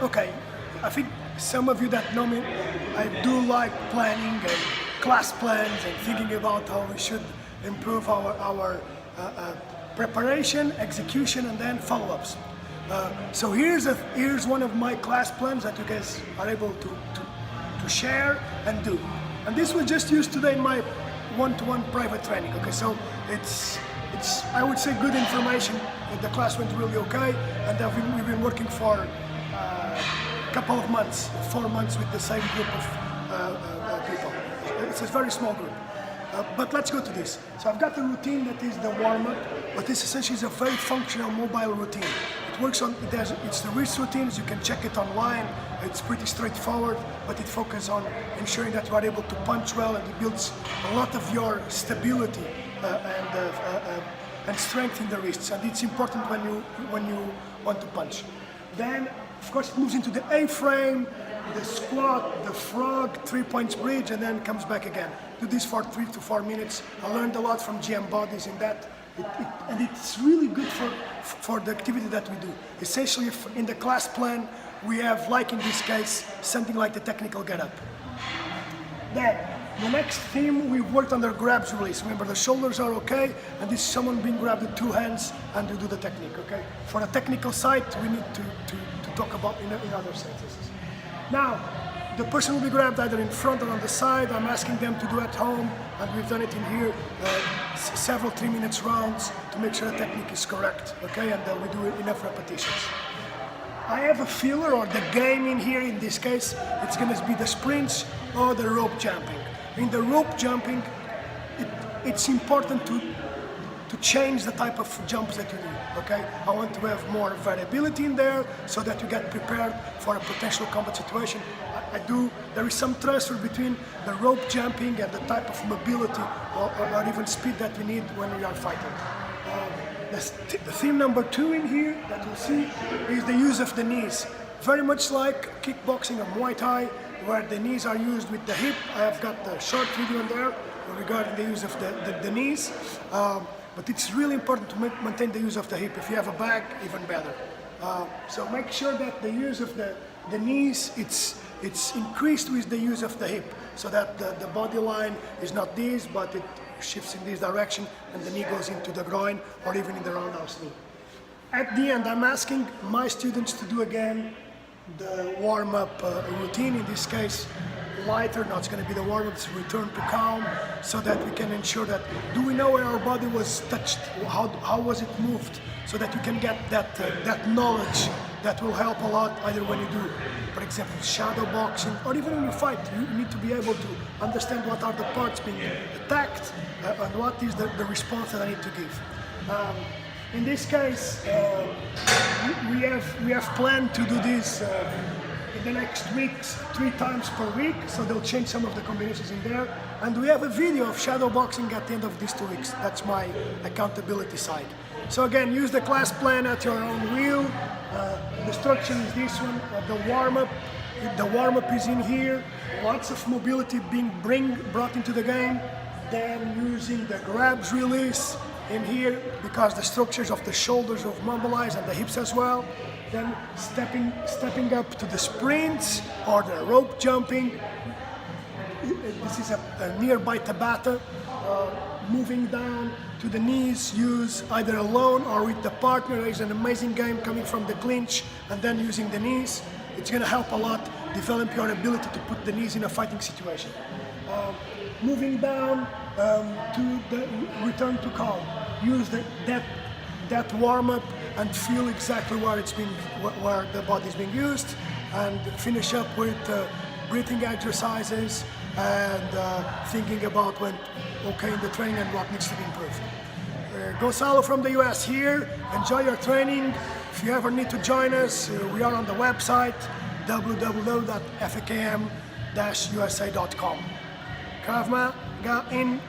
Okay, I think some of you that know me, I do like planning and class plans and thinking about how we should improve our preparation, execution, and then follow-ups. So here's one of my class plans that you guys are able to share and do. And this was just used today in my one-to-one private training. Okay, so it's I would say good information. The class went really okay, and we've been working for a couple of months, 4 months with the same group of people. It's a very small group. But let's go to this. So I've got the routine that is the warm-up, but this essentially is a very functional mobile routine. It works on, it's the wrist routines, you can check it online, it's pretty straightforward, but it focuses on ensuring that you are able to punch well, and it builds a lot of your stability and strength in the wrists, and it's important when you want to punch. Then, of course, it moves into the A-frame, the squat, the frog, 3 points bridge, and then comes back again. Do this for 3 to 4 minutes. I learned a lot from GM Bodies in that, and it's really good for the activity that we do. Essentially, in the class plan, we have, like in this case, something like the technical get-up. Then, the next theme, we've worked on the grabs release. Remember, the shoulders are okay, and this is someone being grabbed with 2 hands, and you do the technique, okay? For the technical side, we need to talk about in other sentences. Now, the person will be grabbed either in front or on the side. I'm asking them to do at home, and we've done it in here, several 3 minutes rounds to make sure the technique is correct, okay? And we do enough repetitions. I have a filler, or the game in here, in this case, it's gonna be the sprints or the rope jumping. In the rope jumping, it's important to change the type of jumps that you do, okay? I want to have more variability in there so that you get prepared for a potential combat situation. There is some transfer between the rope jumping and the type of mobility or even speed that we need when we are fighting. The theme number 2 in here that you'll see is the use of the knees. Very much like kickboxing or Muay Thai, where the knees are used with the hip. I have got the short video in there regarding the use of the knees. But it's really important to maintain the use of the hip. If you have a bag, even better. So make sure that the use of the knees, it's increased with the use of the hip, so that the body line is not this, but it shifts in this direction, and the knee goes into the groin, or even in the roundhouse knee. At the end, I'm asking my students to do again the warm-up routine. In this case, lighter, now it's going to be the warm-up, it's return to calm, so that we can ensure that, do we know where our body was touched, how was it moved, so that you can get that knowledge that will help a lot, either when you do, for example, shadow boxing, or even when you fight. You need to be able to understand what are the parts being attacked, and what is the response that I need to give. In this case, we have planned to do this in the next weeks, 3 times per week, so they'll change some of the combinations in there. And we have a video of shadow boxing at the end of these 2 weeks. That's my accountability side. So again, use the class plan at your own will. The structure is this one, the warm-up. The warm-up is in here. Lots of mobility being brought into the game. Then using the grabs release in here, because the structures of the shoulders are mobilized and the hips as well. Then stepping up to the sprints or the rope jumping. This is a nearby Tabata. Moving down to the knees, use either alone or with the partner. There's an amazing game coming from the clinch and then using the knees. It's going to help a lot develop your ability to put the knees in a fighting situation. Moving down to the return to calm. Use that warm-up and feel exactly where where the body is being used, and finish up with breathing exercises and thinking about when okay in the training and what needs to be improved. Gonzalo from the US here. Enjoy your training. If you ever need to join us, we are on the website www.fakm-usa.com. Krav Maga in.